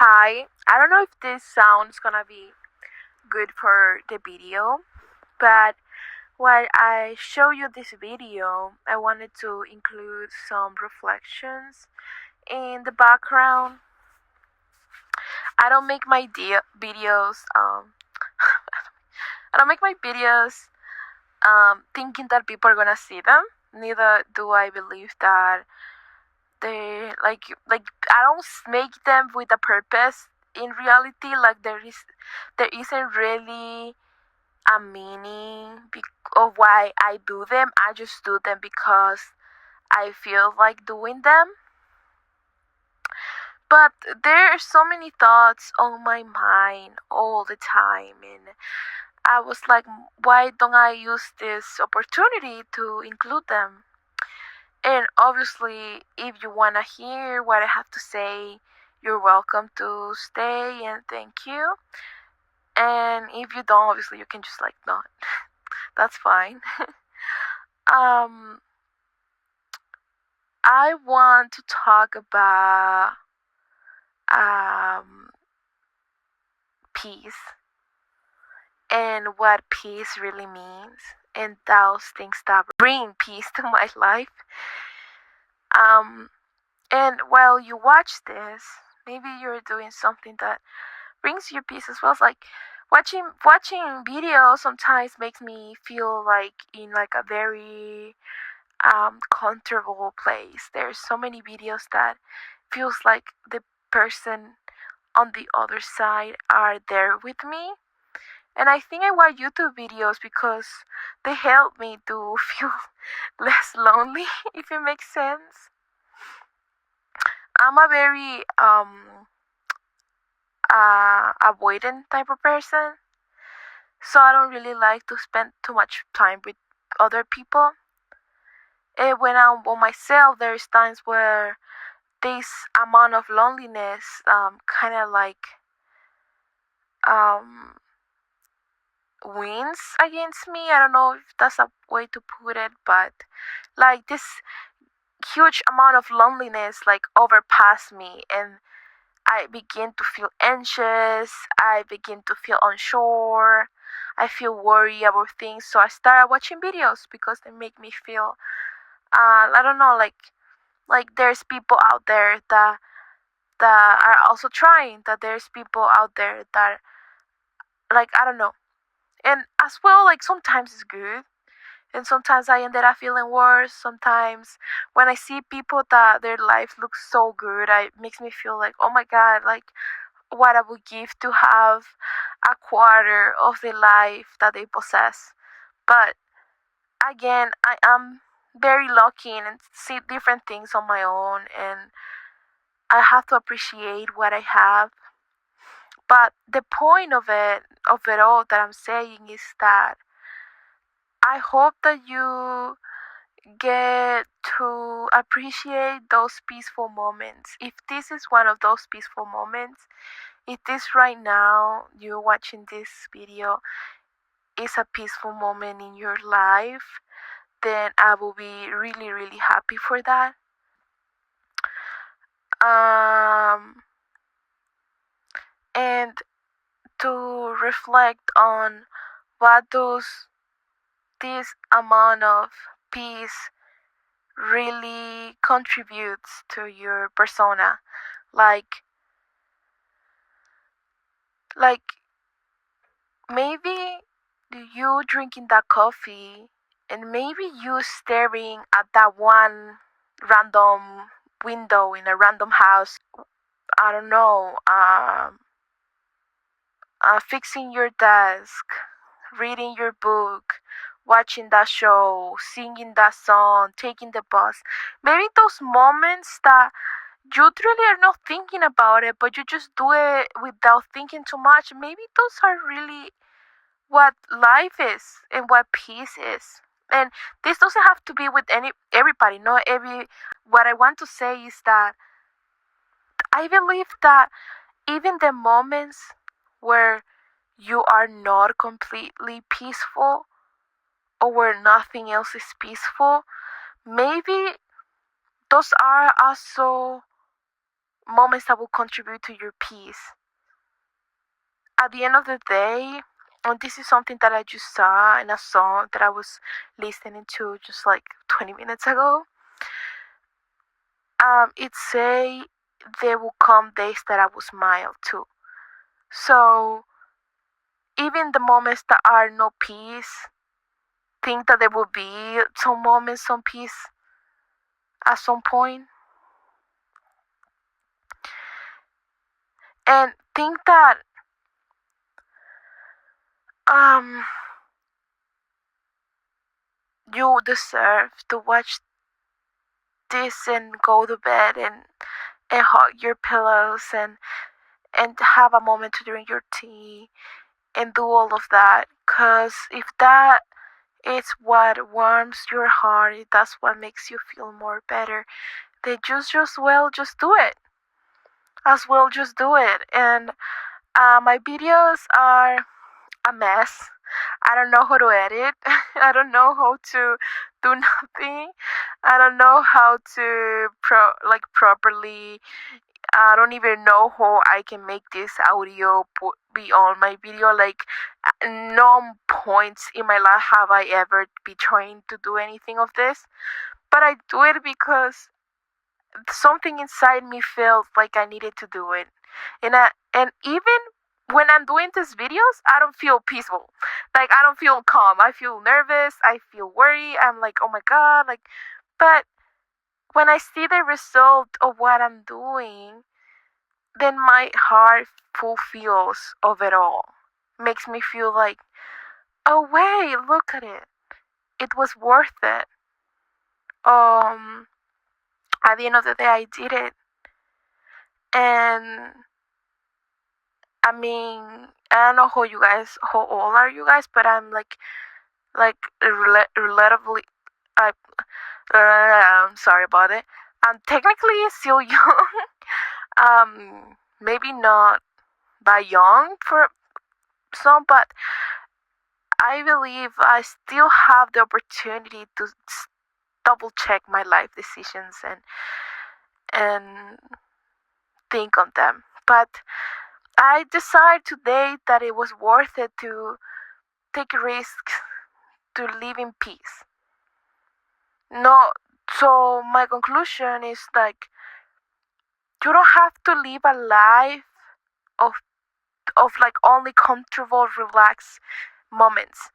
Hi, I don't know if this sounds gonna be good for the video, but while I show you this video, I wanted to include some reflections in the background. I don't make my videos I don't make my videos thinking that people are gonna see them. Neither do I believe that they like I don't make them with a purpose. In reality, like there isn't really a meaning of why I do them. I just do them because I feel like doing them. But there are so many thoughts on my mind all the time, and I was like, why don't I use this opportunity to include them? And obviously, if you want to hear what I have to say, you're welcome to stay and thank you. And if you don't, obviously, you can just like not. That's fine. um, I want to talk about um, peace and what peace really means and those things that bring peace to my life. Um, and while you watch this, maybe you're doing something that brings you peace as well. It's like watching videos sometimes makes me feel like in like a very comfortable place. There's so many videos that feels like the person on the other side are there with me. And I think I watch YouTube videos because they help me to feel less lonely, if it makes sense. I'm a very avoidant type of person, so I don't really like to spend too much time with other people. And when I'm on myself, there's times where this amount of loneliness kind of like um, wins against me. I don't know if that's a way to put it, but like this huge amount of loneliness like overpass me, and I begin to feel anxious. I begin to feel unsure. I feel worried about things, so I start watching videos because they make me feel I don't know, like there's people out there that are also trying, that there's people out there that like I don't know. And as well, like sometimes it's good, and sometimes I ended up feeling worse. Sometimes when I see people that their life looks so good, it makes me feel like, oh my god, like what I would give to have a quarter of the life that they possess. But again, I am very lucky and see different things on my own, and I have to appreciate what I have. But the point of it all that I'm saying is that I hope that you get to appreciate those peaceful moments. If this is one of those peaceful moments, if this right now you're watching this video is a peaceful moment in your life, then I will be really, really happy for that. Um, and to reflect on what does this amount of peace really contributes to your persona. Like like maybe you drinking that coffee and maybe you staring at that one random window in a random house. I don't know, fixing your desk, reading your book, watching that show, singing that song, taking the bus. Maybe those moments that you truly are not thinking about it, but you just do it without thinking too much. Maybe those are really what life is and what peace is. And this doesn't have to be with everybody. Not every. What I want to say is that I believe that even the moments where you are not completely peaceful or where nothing else is peaceful, maybe those are also moments that will contribute to your peace. At the end of the day, and this is something that I just saw in a song that I was listening to just like 20 minutes ago. It say there will come days that I will smile too. So even the moments that are no peace, think that there will be some moments, some peace at some point, and think that um you deserve to watch this and go to bed and hug your pillows and have a moment to drink your tea and do all of that. Cause if that is what warms your heart, if that's what makes you feel more better, then just do it. As well, just do it. And my videos are a mess. I don't know how to edit. I don't know how to do nothing. I don't know how to properly. I don't even know how I can make this audio be on my video. Like, no points in my life have I ever been trying to do anything of this. But I do it because something inside me felt like I needed to do it. And even when I'm doing these videos, I don't feel peaceful. Like, I don't feel calm. I feel nervous. I feel worried. I'm like, oh my god. Like, but when I see the result of what I'm doing, then my heart fulfills of it all. Makes me feel like, oh wait, look at it. It was worth it. Um, at the end of the day, I did it, and I mean, I don't know how old are you guys, but I'm relatively, I, I'm sorry about it. I'm technically still young. Maybe not that young for some, but I believe I still have the opportunity to double check my life decisions and think on them. But I decided today that it was worth it to take risks to live in peace. No, so my conclusion is like, you don't have to live a life of like only comfortable, relaxed moments,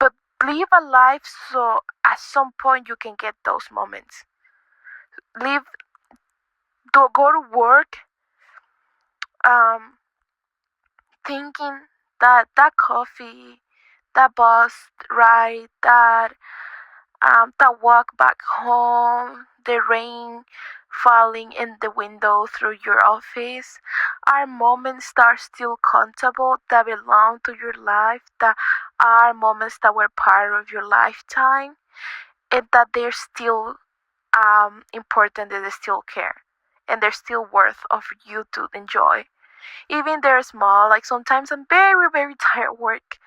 but live a life so at some point you can get those moments. Live, go to work, um, thinking that that coffee, that bus ride, that walk back home, the rain falling in the window through your office are moments that are still countable, that belong to your life, that are moments that were part of your lifetime, and that they're still important, that they still care, and they're still worth of you to enjoy. Even they're small, like sometimes I'm very, very tired at work.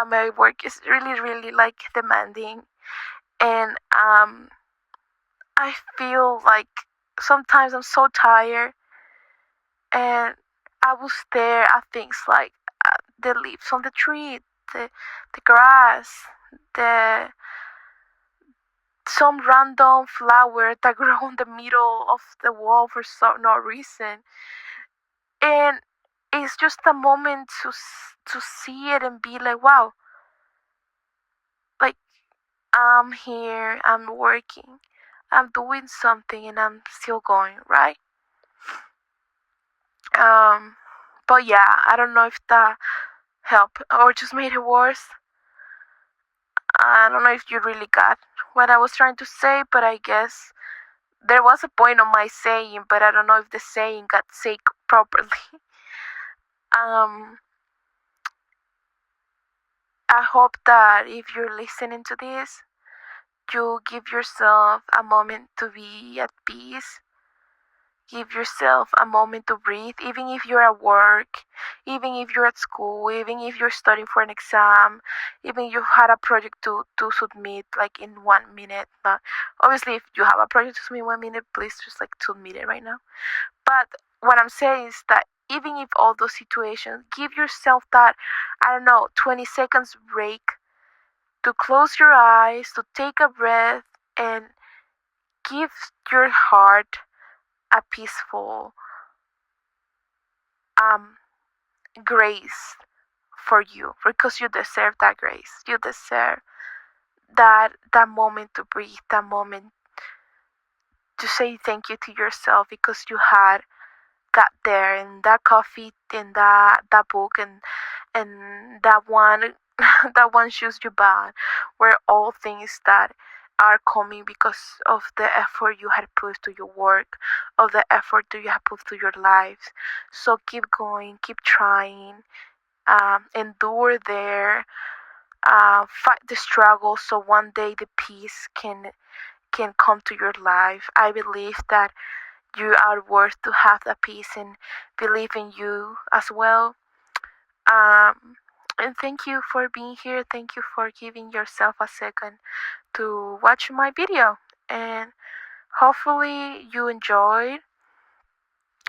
My work is really, really like demanding, and I feel like sometimes I'm so tired, and I will stare at things like the leaves on the tree, the grass, the some random flower that grow in the middle of the wall for no reason, and it's just a moment to see it and be like, wow, like, I'm here, I'm working, I'm doing something, and I'm still going, right? Um, but yeah, I don't know if that helped or just made it worse. I don't know if you really got what I was trying to say, but I guess there was a point on my saying, but I don't know if the saying got said properly. um, I hope that if you're listening to this, you give yourself a moment to be at peace. Give yourself a moment to breathe, even if you're at work, even if you're at school, even if you're studying for an exam, even if you had a project to submit like in 1 minute. But obviously, if you have a project to submit in 1 minute, please just like submit it right now. But what I'm saying is that even if all those situations, give yourself that, I don't know, 20 seconds break to close your eyes, to take a breath, and give your heart a peaceful um, grace for you, because you deserve that grace. You deserve that moment to breathe, that moment to say thank you to yourself because you had got there, and that coffee, and that book, and that one that one shoes you bought were all things that are coming because of the effort you had put to your work, of the effort that you have put to your lives. So keep going, keep trying, endure there, fight the struggle, so one day the peace can come to your life. I believe that you are worth to have that peace, and believe in you as well. And thank you for being here. Thank you for giving yourself a second to watch my video. And hopefully you enjoyed,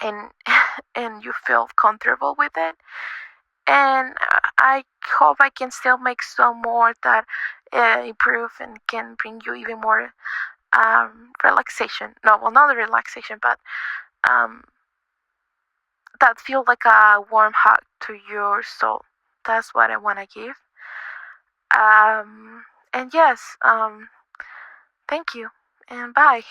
and and you feel comfortable with it. And I hope I can still make some more that improve and can bring you even more relaxation. No, well, not relaxation, but um, that feel like a warm hug to your soul. That's what I want to give. And yes, thank you, and bye.